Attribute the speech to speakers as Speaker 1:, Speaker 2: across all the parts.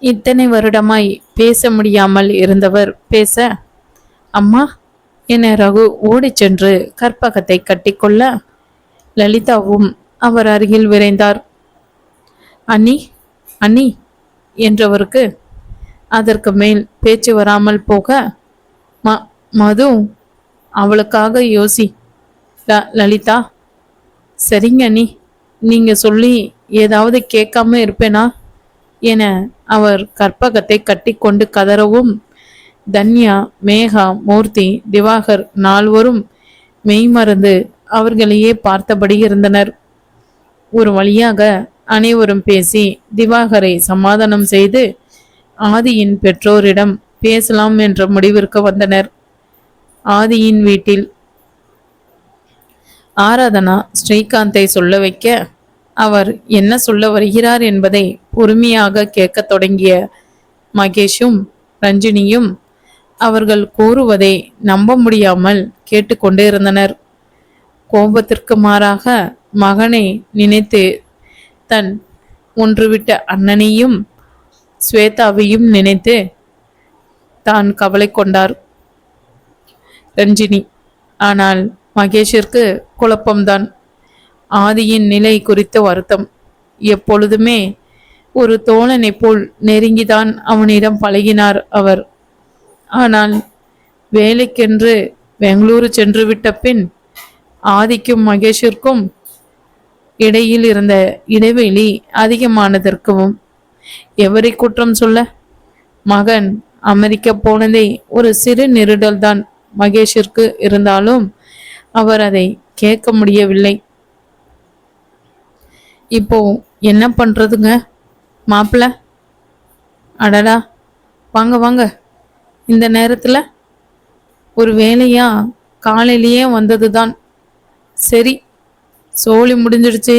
Speaker 1: இத்தனை வருடமாய் பேச முடியாமல் இருந்தவர் பேச, அம்மா என ரகு ஓடிச் சென்று கற்பகத்தை கட்டிக்கொள்ள லலிதாவும் அவர் அருகில் விரைந்தார். அண்ணி அண்ணி என்றவருக்கு அதற்கு மேல் பேச்சு வராமல் போக, மது அவளுக்காக யோசி லலிதா. சரிங்க அண்ணி, நீங்க சொல்லி ஏதாவது கேட்காம இருப்பேனா என அவர் கற்பகத்தை கட்டி கொண்டு கதறவும், தன்யா, மேகா, மூர்த்தி, திவாகர் நால்வரும் மெய்மறந்து அவர்களையே பார்த்தபடி இருந்தனர். ஒரு வழியாக அனைவரும் பேசி திவாகரை சமாதானம் செய்து ஆதியின் பெற்றோரிடம் பேசலாம் என்ற முடிவிற்கு வந்தனர். ஆதியின் வீட்டில் ஆராதனா ஸ்ரீகாந்தை சொல்ல வைக்க, அவர் என்ன சொல்ல வருகிறார் என்பதை பொறுமையாக கேட்க தொடங்கிய மகேஷும் ரஞ்சினியும் அவர்கள் கூறுவதை நம்ப முடியாமல் கேட்டுக்கொண்டு இருந்தனர். கோபத்திற்கு மாறாக மகனை நினைத்து தன் ஒன்றுவிட்ட அண்ணனையும் ஸ்வேதாவையும் நினைத்து தான் கவலை கொண்டார் ரஞ்சினி. ஆனால் மகேஷிற்கு குழப்பம்தான். ஆதியின் நிலை குறித்த வருத்தம். எப்பொழுதுமே ஒரு தோழனை போல் நெருங்கிதான் அவனிடம் பழகினார் அவர். ஆனால் வேலைக்கென்று பெங்களூரு சென்று விட்ட பின் ஆதிக்கும் மகேஷிற்கும் இடையில் இருந்த இடைவெளி அதிகமானதற்கும் எவரை குற்றம் சொல்ல? மகன் அமெரிக்க போனதை ஒரு சிறு நெருடல் தான் மகேஷிற்கு. இருந்தாலும் அவர் அதை கேட்க முடியவில்லை. இப்போ என்ன பண்றதுங்க மாப்பிள்ள? அடடா, வாங்க வாங்க, இந்த நேரத்துல ஒரு வேலையா காலையிலேயே வந்ததுதான். சரி, சோழி முடிஞ்சிடுச்சு,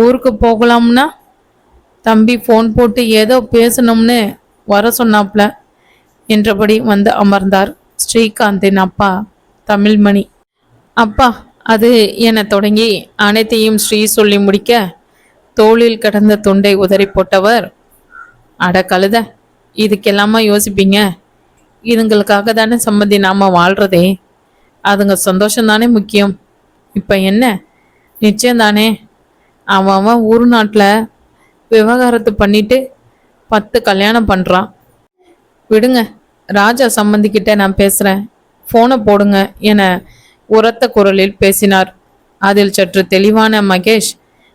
Speaker 1: ஊருக்கு போகலாம்னா தம்பி ஃபோன் போட்டு ஏதோ பேசணும்னு வர சொன்னாப்ல என்றபடி வந்து அமர்ந்தார் ஸ்ரீகாந்தின் அப்பா தமிழ்மணி. அப்பா அது என தொடங்கி அனைத்தையும் ஸ்ரீ சொல்லி முடிக்க, தோளில் கடந்த துண்டை உதறி போட்டவர், அட கழுத, இதுக்கெல்லாமா யோசிப்பீங்க? இதுங்களுக்காக தானே சம்மந்தி நாம வாழ்றதே. அதுங்க சந்தோஷம்தானே முக்கியம். இப்ப என்ன நிச்சயம் தானே? அவன் ஊர் நாட்டில் விவகாரத்து பண்ணிட்டு 10 கல்யாணம் பண்றான். விடுங்க, ராஜா சம்பந்திக்கிட்ட நான் பேசுறேன், போனை போடுங்க என உரத்த குரலில் பேசினார். அதில் சற்று தெளிவான மகேஷ்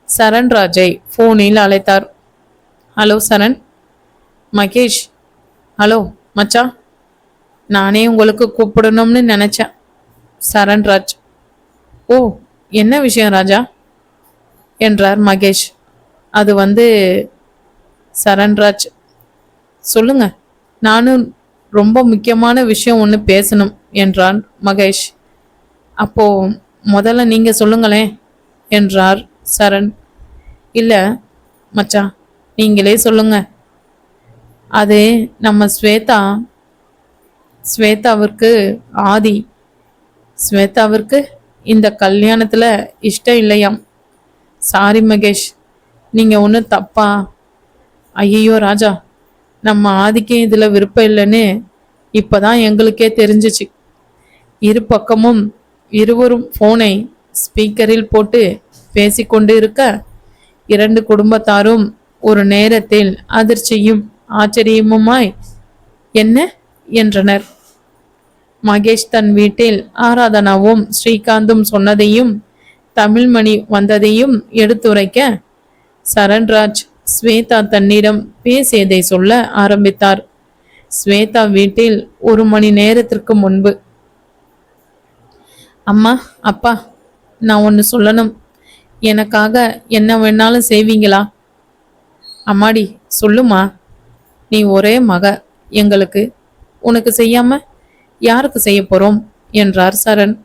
Speaker 1: சரண்ராஜை போனில் அழைத்தார். ஹலோ சரண். மகேஷ், ஹலோ மச்சா, நானே உங்களுக்கு கூப்பிடணும்னு நினைச்சேன். சரண்ராஜ், ஓ என்ன விஷயம் ராஜா என்றார் மகேஷ். அது சரண்ராஜ், சொல்லுங்க, நானும் ரொம்ப முக்கியமான விஷயம் ஒன்று பேசணும் என்றான் மகேஷ். அப்போ முதல்ல நீங்க சொல்லுங்களேன் என்றார் சரண். இல்லை மச்சா, நீங்களே சொல்லுங்க. அது நம்ம ஸ்வேதாவிற்கு ஸ்வேதாவிற்கு இந்த கல்யாணத்தில் இஷ்டம் இல்லையாம். சாரி மகேஷ், நீங்கள் ஒன்றும் தப்பா? ஐயோ ராஜா, நம்ம ஆதிக்கம் இதில் விருப்பம் இல்லைன்னு இப்போதான் எங்களுக்கே தெரிஞ்சிச்சு. இரு பக்கமும் இருவரும் ஃபோனை ஸ்பீக்கரில் போட்டு பேசிக்கொண்டு இருக்க, 2 குடும்பத்தாரும் ஒரு நேரத்தில் அதிர்ச்சியும் ஆச்சரியமுமாய் என்ன என்றனர். மகேஷ் தன் வீட்டில் ஆராதனாவும் ஸ்ரீகாந்தும் சொன்னதையும் தமிழ்மணி வந்ததையும் எடுத்துரைக்க, சரண்ராஜ் ஸ்வேதா தன்னிடம் பேசியதை சொல்ல ஆரம்பித்தார். ஸ்வேதா வீட்டில் 1 மணி நேரத்திற்கு முன்பு. அம்மா, அப்பா, நான் ஒன்று சொல்லணும். எனக்காக என்ன வேணாலும் செய்வீங்களா? அம்மாடி சொல்லுமா, நீ ஒரே மக எங்களுக்கு, உனக்கு செய்யாம யாருக்கு செய்ய போறோம் என்றார் சரண்.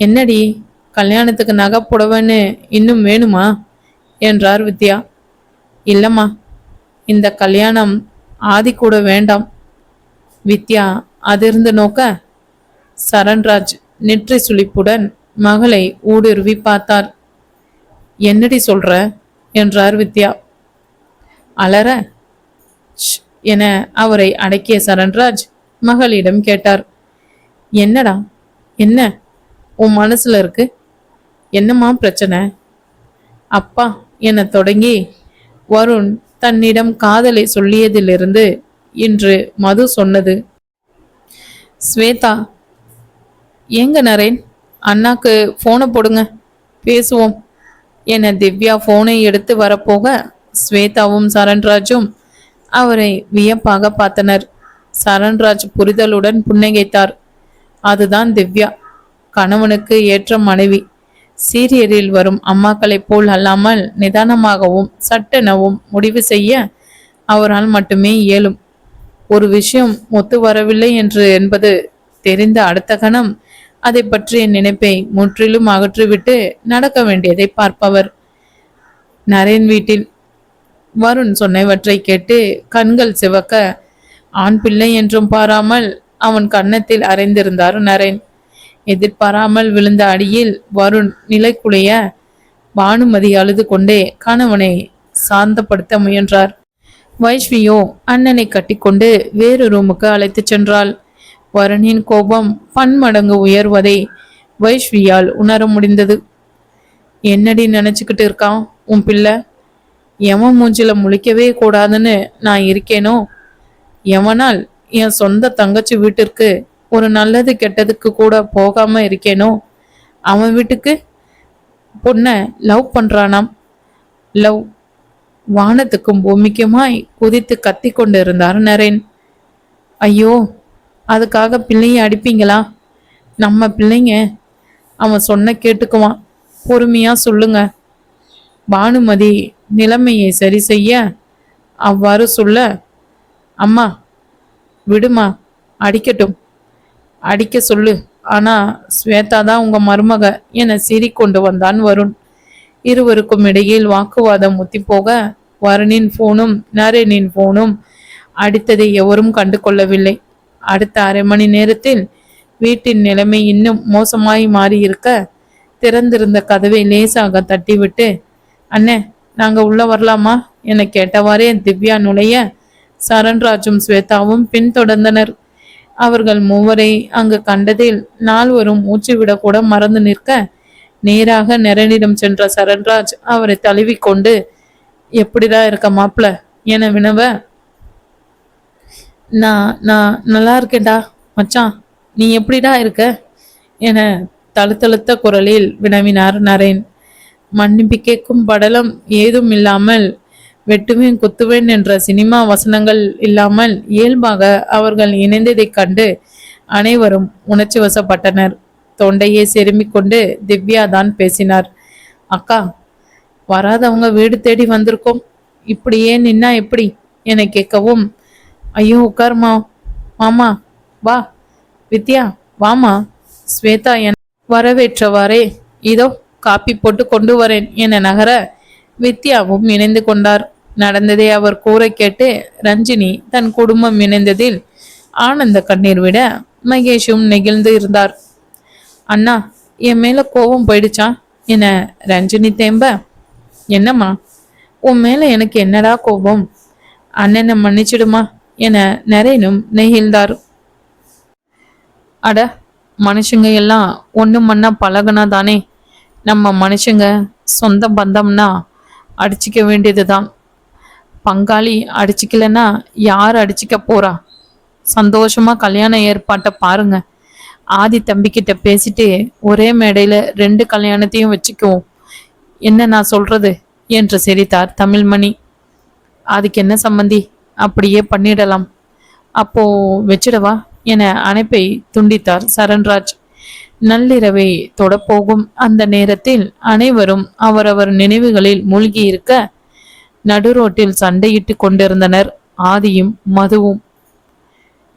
Speaker 1: என்னடி, கல்யாணத்துக்கு நகை புடவைன்னு இன்னும் வேணுமா என்றார் வித்யா. இல்லம்மா, இந்த கல்யாணம் ஆதி கூட வேண்டாம். வித்யா அதிர்ந்து நோக்க, சரண்ராஜ் நெற்றி சுளிப்புடன் மகளை ஊடுருவி பார்த்தார். என்னடி சொல்ற என்றார் வித்யா. அலற, ஷ் என அவரை அடக்கிய சரண்ராஜ் மகளிடம் கேட்டார். என்னடா, என்ன உன் மனசுல இருக்கு? என்னம்மா பிரச்சனை? அப்பா என தொடங்கி வருண் தன்னிடம் காதலை சொல்லியதிலிருந்து இன்று மது சொன்னது. ஸ்வேதா, எங்க நரேன், அண்ணாக்கு போனை போடுங்க, பேசுவோம் என திவ்யா போனை எடுத்து வரப்போக ஸ்வேதாவும் சரண்ராஜும் அவரை வியப்பாக பார்த்தனர். சரண்ராஜ் புரிதலுடன் புன்னகைத்தார். அதுதான் திவ்யா, கணவனுக்கு ஏற்ற மனைவி. சீரியலில் வரும் அம்மாக்களைப் போல் அல்லாமல் நிதானமாகவும் சட்டெனவும் முடிவு செய்ய அவரால் மட்டுமே இயலும். ஒரு விஷயம் ஒத்து வரவில்லை என்பது தெரிந்த அடுத்த கணம் அதை பற்றிய நினைப்பை முற்றிலும் அகற்றிவிட்டு நடக்க வேண்டியதை பார்ப்பவர். நரேன் வீட்டில் வருண் சொன்னவற்றை கேட்டு கண்கள் சிவக்க ஆண் பிள்ளை என்றும் பாராமல் அவன் கன்னத்தில் அரைந்திருந்தார் நரேன். எதிர்பாராமல் விழுந்த அடியில் வருண் நிலைக்குலைய பானுமதி அழுது கொண்டே கணவனை சாந்தப்படுத்த முயன்றார். வைஷ்வியோ அண்ணனை கட்டிக்கொண்டு வேறு ரூமுக்கு அழைத்து சென்றாள். வருணின் கோபம் பன்மடங்கு உயர்வதை வைஷ்வியால் உணர முடிந்தது. என்னடி நினைச்சுக்கிட்டு இருக்கான் உன் பிள்ளை? எவன் மூஞ்சில முழிக்கவே கூடாதுன்னு நான் இருக்கேனோ, எவனால் என் சொந்த தங்கச்சி வீட்டிற்கு ஒரு நல்லது கெட்டதுக்கு கூட போகாம இருக்கேனோ, அவன் வீட்டுக்கு பொண்ண லவ் பண்றானாம். லவ். வானத்துக்கும் பூமிக்குமாய் குதித்து கத்தி கொண்டு இருந்தார் நரேன். ஐயோ, அதுக்காக பிள்ளைய அடிப்பீங்களா? நம்ம பிள்ளைங்க, அவன் சொன்ன கேட்டுக்குவான், பொறுமையா சொல்லுங்க. பானுமதி நிலைமையை சரி செய்ய அவ்வாறு சொல்ல, அம்மா விடுமா, அடிக்கட்டும், அடிக்க சொல்லு, ஆனா ஸ்வேதா தான் உங்க மருமக என சீறிக்கொண்டு வந்தான் வருண். இருவருக்கும் இடையில் வாக்குவாதம் முத்தி போக வருணின் போனும் நரேனின் போனும் அடித்ததை எவரும் கண்டு கொள்ளவில்லை. அடுத்த அரை மணி நேரத்தில் வீட்டின் நிலைமை இன்னும் மோசமாய் மாறியிருக்க திறந்திருந்த கதவை லேசாக தட்டிவிட்டு, அண்ணே நாங்க உள்ள வரலாமா என கேட்டவாறே திவ்யா நுழைய சரண்ராஜும் ஸ்வேதாவும் பின்தொடர்ந்தனர். அவர்கள் மூவரை அங்கு கண்டதில் நால்வரும் மூச்சு விடக்கூட மறந்து நிற்க நேராக நரேனிடம் சென்ற சரண்ராஜ் அவரை தழுவிக்கொண்டு, எப்படிதான் இருக்க மாப்ள என வினவ, நான் நல்லா இருக்கேன்டா மச்சான், நீ எப்படிடா இருக்க என தழுத்தழுத்த குரலில் வினவினார் நரேன். மன்னிப்பு கேட்கும் படலம் ஏதும் இல்லாமல், வெட்டுவேன் குத்துவேன் என்ற சினிமா வசனங்கள் இல்லாமல் இயல்பாக அவர்கள் இணைந்ததைக் கண்டு அனைவரும் உணர்ச்சி வசப்பட்டனர். தொண்டையை செருமிக் கொண்டு திவ்யா தான் பேசினார். அக்கா, வராதவங்க வீடு தேடி வந்திருக்கோம், இப்படியே நின்னா எப்படி என கேட்கவும், ஐயோ உட்காருமா மாமா, வா வித்யா வாமா, ஸ்வேதா என வரவேற்றவாறே இதோ காப்பி போட்டு கொண்டு வரேன் என நகர வித்யாவும் இணைந்து கொண்டார். நடந்ததை அவர் கூற கேட்டு ரஞ்சினி தன் குடும்பம் இணைந்ததில் ஆனந்த கண்ணீர் விட மகேஷும் நெகிழ்ந்து இருந்தார். அண்ணா, என் மேல கோபம் போயிடுச்சா என ரஞ்சினி தேம்ப, என்னம்மா உன் மேல எனக்கு என்னடா கோபம், அண்ணனை மன்னிச்சிடுமா என நரேனும் நெகிழ்ந்தார். அட, மனுஷங்க எல்லாம் ஒண்ணு மண்ணா பழகுனா தானே, நம்ம மனுஷங்க சொந்த பந்தம்னா அடிச்சிக்க வேண்டியதுதான். பங்காளி அடிச்சிக்கலன்னா யார் அடிச்சிக்க போறா? சந்தோஷமா கல்யாண ஏற்பாட்டை பாருங்க. ஆதி தம்பிக்கிட்ட பேசிட்டு ஒரே மேடையில 2 கல்யாணத்தையும் வச்சுக்குவோம். என்ன நான் சொல்றது என்று சிரித்தார் தமிழ்மணி. அதுக்கு என்ன சம்பந்தி, அப்படியே பண்ணிடலாம். அப்போ வச்சிடவா என அணைப்பை துண்டித்தார் சரண்ராஜ். நள்ளிரவை தொடப்போகும் அந்த நேரத்தில் அனைவரும் அவரவர் நினைவுகளில் மூழ்கி இருக்க நடுரோட்டில் சண்டையிட்டு கொண்டிருந்தனர் ஆதியும் மதுவும்.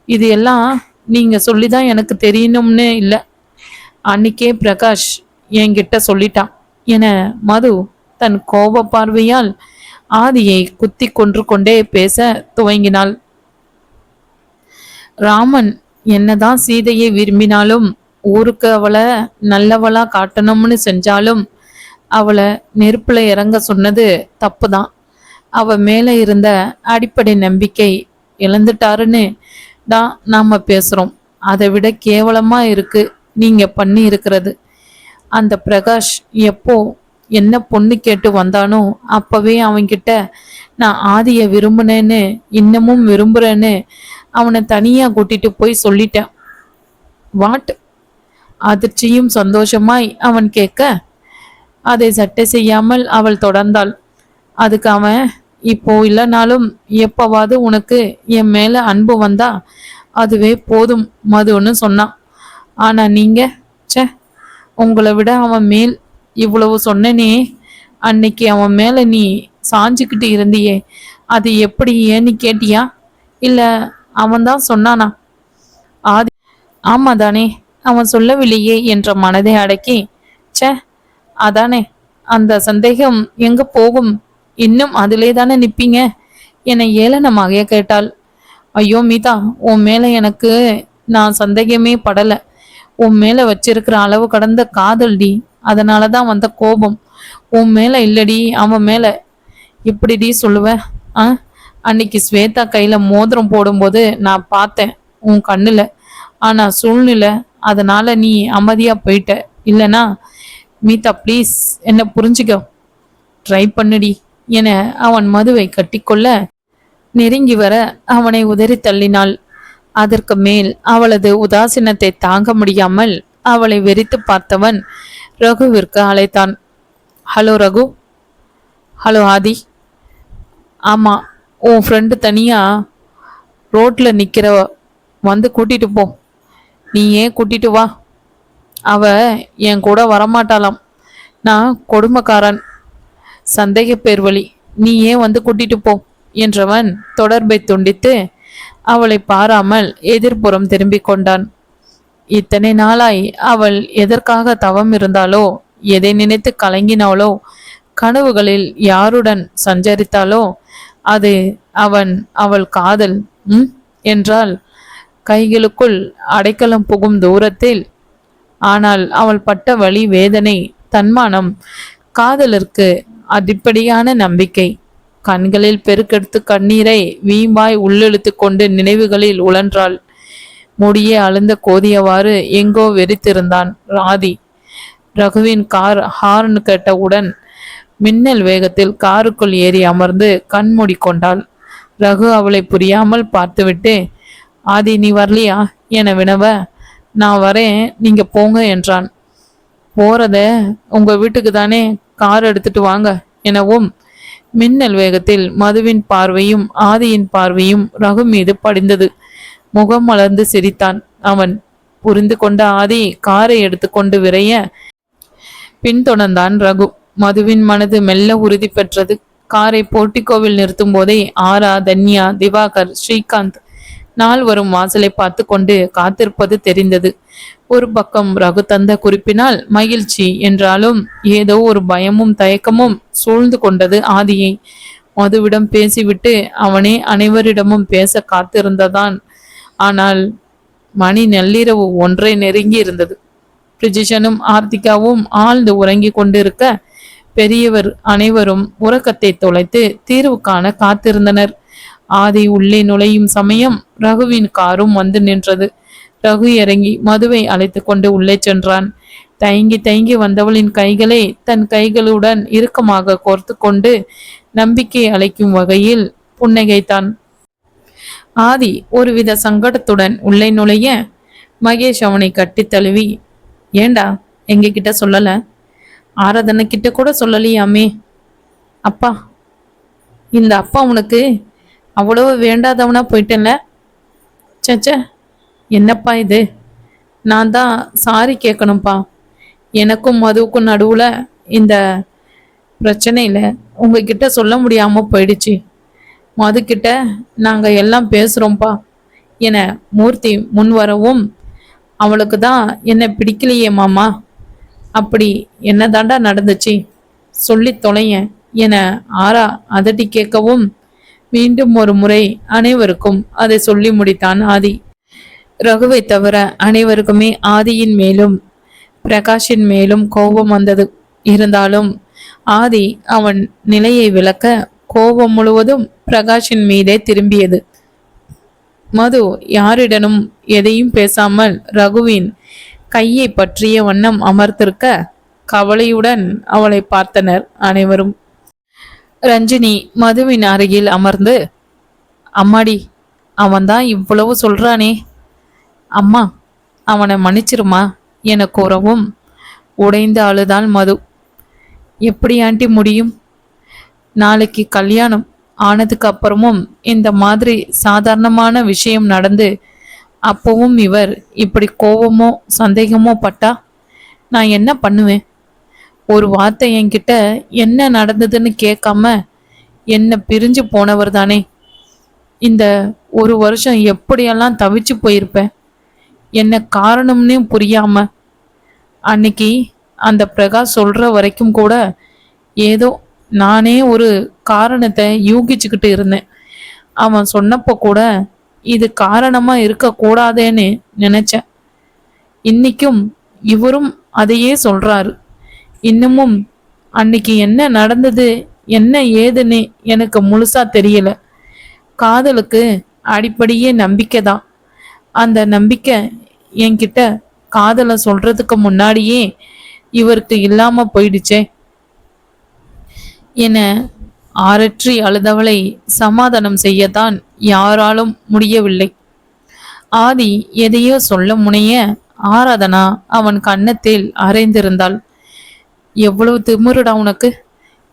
Speaker 1: இது எல்லாம் நீங்க சொல்லிதான் எனக்கு தெரியணும்னு இல்லை, அன்னைக்கே பிரகாஷ் என்கிட்ட சொல்லிட்டான் என மது தன் கோப பார்வையால் ஆதியை குத்தி கொன்று கொண்டே பேச துவங்கினாள். ராமன் என்னதான் சீதையை விரும்பினாலும் ஊருக்கு அவளை நல்லவளா காட்டணும்னு செஞ்சாலும் அவளை நெருப்புல இறங்க சொன்னது தப்புதான். அவ மேல இருந்த அடிப்படை நம்பிக்கை இழந்துட்டாருன்னு தான் நாம பேசுறோம். அதை விட கேவலமா இருக்கு நீங்க பண்ணி இருக்கிறது. அந்த பிரகாஷ் எப்போ என்ன பொண்ணு கேட்டு வந்தானோ அப்பவே அவன்கிட்ட நான் ஆதிய விரும்புனேன்னு இன்னமும் விரும்புறேன்னு அவனை தனியா கூட்டிட்டு போய் சொல்லிட்டேன். வாட்? அதிர்ச்சியும் சந்தோஷமாய் அவன் கேட்க அதை சட்டை செய்யாமல் அவள் தொடர்ந்தாள். அதுக்கு அவன் இப்போ இல்லைனாலும் எப்பவாவது உனக்கு என் மேல அன்பு வந்தா அதுவே போதும் மதுன்னு சொன்னான். ஆனா நீங்க சே, உங்களை விட அவன் மேல் இவ்வளவு சொன்னனே. அன்னைக்கு அவன் மேல நீ சாஞ்சுக்கிட்டு இருந்தியே, அது எப்படி ஏன்னு கேட்டியா? இல்ல அவன்தான் சொன்னானா? ஆதி ஆமாதானே, அவன் சொல்லவில்லையே என்ற மனதை அடக்கி, சே அதானே, அந்த சந்தேகம் எங்க போகும்? இன்னும் அதிலே தானே நிப்பீங்க என ஏளனமாக கேட்டாள். ஐயோ மீதா, உன் மேல எனக்கு நான் சந்தேகமே படல. உன் மேல வச்சிருக்கிற அளவு கடந்த காதல்டி, அதனாலதான் வந்த கோபம். உன் மேல இல்லடி, அவன் மேல. இப்படிடி சொல்லுவ? அன்னைக்கு ஸ்வேதா கையில மோதிரம் போடும்போது நான் பார்த்தேன் உன் கண்ணுல. ஆனா சூழ்நிலை, அதனால நீ அமைதியா போயிட்ட. இல்லனா மீதா ப்ளீஸ் என்ன புரிஞ்சுக்க ட்ரை பண்ணுடி என அவன் மதுவை கட்டிக்கொள்ள நெருங்கி வர அவனை உதறி தள்ளினாள். அதற்கு மேல் அவளது உதாசீனத்தை தாங்க முடியாமல் அவளை வெறித்து பார்த்தவன் ரகுவிற்கு அழைத்தான். ஹலோ ரகு. ஹலோ ஆதி. ஆமா, உன் ஃப்ரெண்டு தனியா ரோட்ல நிக்கிற, வந்து கூட்டிட்டு போ. நீ ஏன் கூட்டிட்டு வா. அவ என் கூட வரமாட்டாளாம். நான் கொடுமைக்காரன், சந்தேக பேர் வழி. நீ ஏன் வந்து கூட்டிட்டு போ என்றவன் தொடர்பை துண்டித்து அவளை பாராமல் எதிர்ப்புறம் திரும்பிக் கொண்டான். இத்தனை நாளாய் அவள் எதற்காக தவம் இருந்தாளோ, எதை நினைத்து கலங்கினாளோ, கனவுகளில் யாருடன் சஞ்சரித்தாளோ, அது அவள் காதல் என்றால் கைகளுக்குள் அடைக்கலம் புகும் தூரத்தில். ஆனால் அவள் பட்ட வலி, வேதனை, தன்மானம், காதலருக்கு அடிப்படையான நம்பிக்கை. கண்களில் பெருக்கெடுத்து கண்ணீரை வீம்பாய் உள்ளெழுத்து கொண்டு நினைவுகளில் உழன்றாள். முடியே அழுந்த கோதியவாறு எங்கோ வெறித்திருந்தான் ராதி. ரகுவின் கார் ஹார்ன் கேட்டவுடன் மின்னல் வேகத்தில் காருக்குள் ஏறி அமர்ந்து கண்மூடி கொண்டாள். ரகு அவளை புரியாமல் பார்த்துவிட்டு, ஆதி நீ வரலையா என வினவ, நான் வரேன், நீங்க போங்க என்றான். போறத உங்க வீட்டுக்கு தானே, கார் எடுத்துட்டு வாங்க எனவும் மின்னல் வேகத்தில் மதுவின் பார்வையும் ஆதியின் பார்வையும் ரகு மீது படிந்தது. முகம் மலர்ந்து சிரித்தான் அவன். புரிந்து கொண்ட ஆதி காரை எடுத்துக்கொண்டு விரைய பின்தொடர்ந்தான் ரகு. மதுவின் மனது மெல்ல உறுதி பெற்றது. காரை போர்ட்டிகோவில் நிறுத்தும் போதே ஆரா, தன்யா, திவாகர், ஸ்ரீகாந்த் நால்வரும் வாசலை பார்த்து கொண்டு காத்திருப்பது தெரிந்தது. ஒரு பக்கம் ரகு தந்த குறிப்பினால் மகிழ்ச்சி என்றாலும் ஏதோ ஒரு பயமும் தயக்கமும் சூழ்ந்து கொண்டது ஆதியை. மதுவிடம் பேசிவிட்டு அவனே அனைவரிடமும் பேச காத்திருந்ததான். ஆனால் மணி நள்ளிரவு 1 நெருங்கி இருந்தது. பிரிஜிஷனும் ஆர்த்திகாவும் ஆழ்ந்து உறங்கி கொண்டிருக்க பெரியவர் அனைவரும் உறக்கத்தை தொலைத்து தீர்வு காண காத்திருந்தனர். ஆதி உள்ளே நுழையும் சமயம் ரகுவின் காரும் வந்து நின்றது. ரகு இறங்கி மதுவை அழைத்து கொண்டு உள்ளே சென்றான். தயங்கி தயங்கி வந்தவளின் கைகளை தன் கைகளுடன் இறுக்கமாக கோர்த்து கொண்டு நம்பிக்கை அளிக்கும் வகையில் புன்னகைத்தான். ஆதி ஒருவித சங்கடத்துடன் உள்ளே நுழைய மகேஷ் அவனை கட்டி தழுவி, ஏண்டா எங்க கிட்ட சொல்லல? ஆராதனை கிட்ட கூட சொல்லலையாமே. அப்பா, இந்த அப்பா உனக்கு அவ்வளவு வேண்டாதவனா போயிட்டேன்ல. சச்ச, என்னப்பா இது? நான் தான் சாரி கேட்கணும்ப்பா. எனக்கும் மதுவுக்கும் நடுவுல இந்த பிரச்சனையில உங்ககிட்ட சொல்ல முடியாம போயிடுச்சு. மதுக்கிட்ட நாங்க எல்லாம் பேசுறோம்ப்பா என மூர்த்தி முன் வரவும், அவளுக்கு தான் என்ன பிடிக்கலையே மாமா. அப்படி என்ன தாண்டா நடந்துச்சு, சொல்லி தொலையேன் என ஆரா அதட்டி கேட்கவும் மீண்டும் ஒரு முறை அனைவருக்கும் அதை சொல்லி முடித்தான் ஆதி. ரகுவை தவிர அனைவருக்குமே ஆதியின் மேலும் பிரகாஷின் மேலும் கோபம் வந்தது. இருந்தாலும் ஆதி அவன் நிலையை விளக்க கோபம் முழுவதும் பிரகாஷின் மீதே திரும்பியது. மது யாரிடனும் எதையும் பேசாமல் ரகுவின் கையை பற்றிய வண்ணம் அமர்ந்திருக்க கவலையுடன் அவளை பார்த்தனர் அனைவரும். ரஞ்சினி மதுவின் அருகில் அமர்ந்து, அம்மாடி, அவன்தான் இவ்வளவு சொல்றானே, அம்மா அவனை மன்னிச்சிருமா என கூறவும் உடைந்து அழுதாள் மது. எப்படி ஆண்டி முடியும்? நாளைக்கு கல்யாணம் ஆனதுக்கு அப்புறமும் இந்த மாதிரி சாதாரணமான விஷயம் நடந்து அப்பவும் இவர் இப்படி கோபமோ சந்தேகமோ பட்டா நான் என்ன பண்ணுவேன்? ஒரு வார்த்தை என்கிட்ட என்ன நடந்ததுன்னு கேட்காம என்ன பிரிஞ்சு போனவர் தானே. இந்த ஒரு வருஷம் எப்படியெல்லாம் தவிச்சு போயிருப்பேன். என்ன காரணம்னு புரியாம. அன்னைக்கு அந்த பிரகாஷ் சொல்ற வரைக்கும் கூட ஏதோ நானே ஒரு காரணத்தை யூகிச்சுக்கிட்டு இருந்தேன். அவன் சொன்னப்போ கூட இது காரணமா இருக்க கூடாதேன்னு நினைச்சேன். இன்னைக்கும் இவரும் அதையே சொல்றாரு. இன்னமும் அன்னைக்கு என்ன நடந்தது என்ன ஏதுன்னு எனக்கு முழுசா தெரியல. காதலுக்கு அடிப்படையே நம்பிக்கை தான். அந்த நம்பிக்கை என்கிட்ட காதலை சொல்றதுக்கு முன்னாடியே இவருக்கு இல்லாம போயிடுச்சே என ஆரற்றி அழுதவளை சமாதானம் செய்யத்தான் யாராலும் முடியவில்லை. ஆதி எதையோ சொல்ல முனைய ஆராதனா அவன் கன்னத்தில் அரைந்திருந்தாள். எவ்வளவு திமிருடா உனக்கு!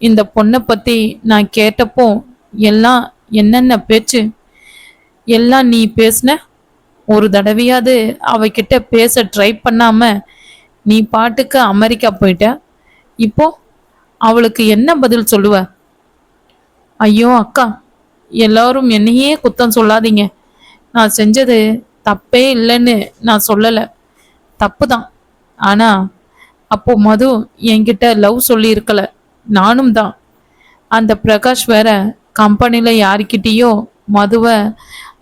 Speaker 1: இந்த பொண்ணை பத்தி நான் கேட்டப்போ எல்லாம் என்னென்ன பேச்சு எல்லாம் நீ பேசின. ஒரு தடவையாவது அவகிட்ட பேச ட்ரை பண்ணாம நீ பாட்டுக்கு அமெரிக்கா போயிட்ட. இப்போ அவளுக்கு என்ன பதில் சொல்லுவ? ஐயோ அக்கா, எல்லாரும் என்னையே குத்தம் சொல்லாதீங்க. நான் செஞ்சது தப்பே இல்லைன்னு நான் சொல்லலை, தப்பு தான். ஆனா அப்போ மது என்கிட்ட லவ் சொல்லி இருக்கல, நானும் தான். அந்த பிரகாஷ் வேற கம்பெனில யாருக்கிட்டேயோ மதுவை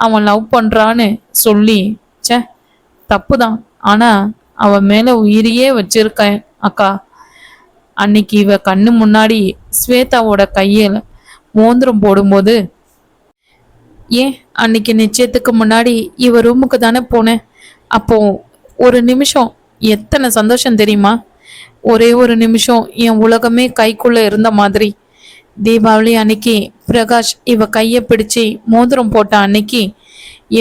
Speaker 1: அவன் லவ் பண்றான்னு சொல்லி, சே தப்பு தான். ஆனா அவன் மேல உயிரையே வச்சிருக்கேன் அக்கா. அன்னைக்கு இவ கண்ணு முன்னாடி ஸ்வேதாவோட கையில மோந்திரம் போடும்போது, ஏன் அன்னைக்கு நிச்சயத்துக்கு முன்னாடி இவ ரூமுக்கு தானே போனேன். அப்போ ஒரு நிமிஷம் எத்தனை சந்தோஷம் தெரியுமா? ஒரே ஒரு நிமிஷம் என் உலகமே கைக்குள்ள இருந்த மாதிரி. தீபாவளி அன்னைக்கு பிரகாஷ் இவ கைய பிடிச்சு மோதிரம் போட்ட அன்னைக்கு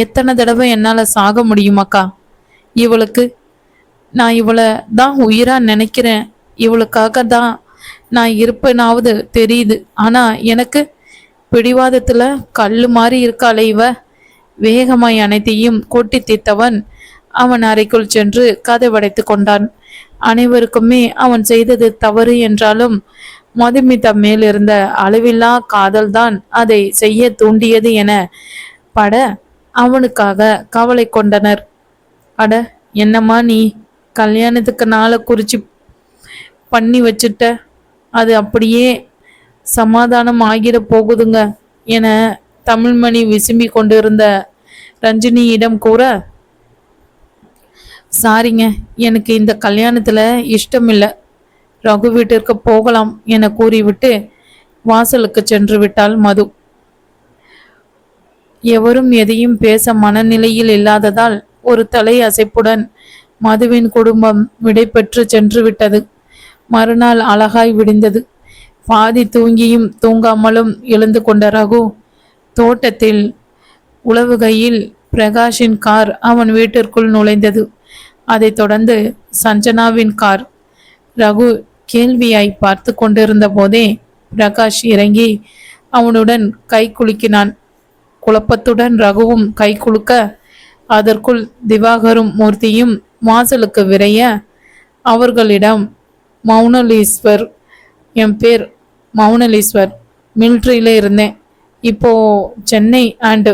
Speaker 1: எத்தனை தடவை என்னால சாக முடியுமாக்கா? இவளுக்கு நான் இவளை தான் உயிரா நினைக்கிறேன். இவளுக்காக தான் நான் இருப்பேனாவது தெரியுது. ஆனா எனக்கு பிடிவாதத்துல கல்லு மாதிரி இருக்காளே இவ. வேகமாய் அனைத்தையும் கொட்டி தீர்த்தவன் அவன் அறைக்குள் சென்று கதவடைத்து கொண்டான். அனைவருக்குமே அவன் செய்தது தவறு என்றாலும் மதுமிதா மேல் இருந்த அளவில்லா காதல்தான் அதை செய்ய தூண்டியது என பட அவனுக்காக கவலை கொண்டனர். அட என்னம்மா நீ கல்யாணத்துக்கு நாளை குறிச்சு பண்ணி வச்சுட்ட, அது அப்படியே சமாதானம் ஆகிட போகுதுங்க என தமிழ்மணி விசும்பி கொண்டிருந்த ரஞ்சினியிடம் கூற, சாரிங்க, எனக்கு இந்த கல்யாணத்துல இஷ்டம் இல்லை, ரகு வீட்டிற்கு போகலாம் என கூறிவிட்டு வாசலுக்கு சென்று விட்டாள் மது. எவரும் எதையும் பேச மனநிலையில் இல்லாததால் ஒரு தலை அசைப்புடன் மதுவின் குடும்பம் விடைபெற்று சென்று விட்டது. மறுநாள் அழகாய் விடிந்தது. பாதி தூங்கியும் தூங்காமலும் எழுந்து கொண்ட ரகு தோட்டத்தில் உழவுகையில் பிரகாஷின் கார் அவன் வீட்டிற்குள் நுழைந்தது. அதைத் தொடர்ந்து சஞ்சனாவின் கார். ரகு கேள்வியாய் பார்த்து கொண்டிருந்த போதே பிரகாஷ் இறங்கி அவனுடன் கை குலுக்கினான். குழப்பத்துடன் ரகுவும் கை குலுக்க அதற்குள் திவாகரும் மூர்த்தியும் வாசலுக்கு விரைய அவர்களிடம், மௌனலீஸ்வர், என் பேர் மௌனலீஸ்வர், மிலிட்ரியில இருந்தேன், இப்போ சென்னை அண்டு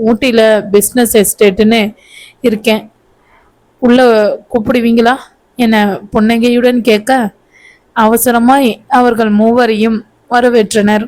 Speaker 1: ஊட்டியில் பிஸ்னஸ் எஸ்டேட்டுன்னு இருக்கேன், உள்ள கூப்பிடுவீங்களா என புன்னகையுடன் கேட்க அவசரமாய் அவர்கள் மூவரையும் வரவேற்றனர்.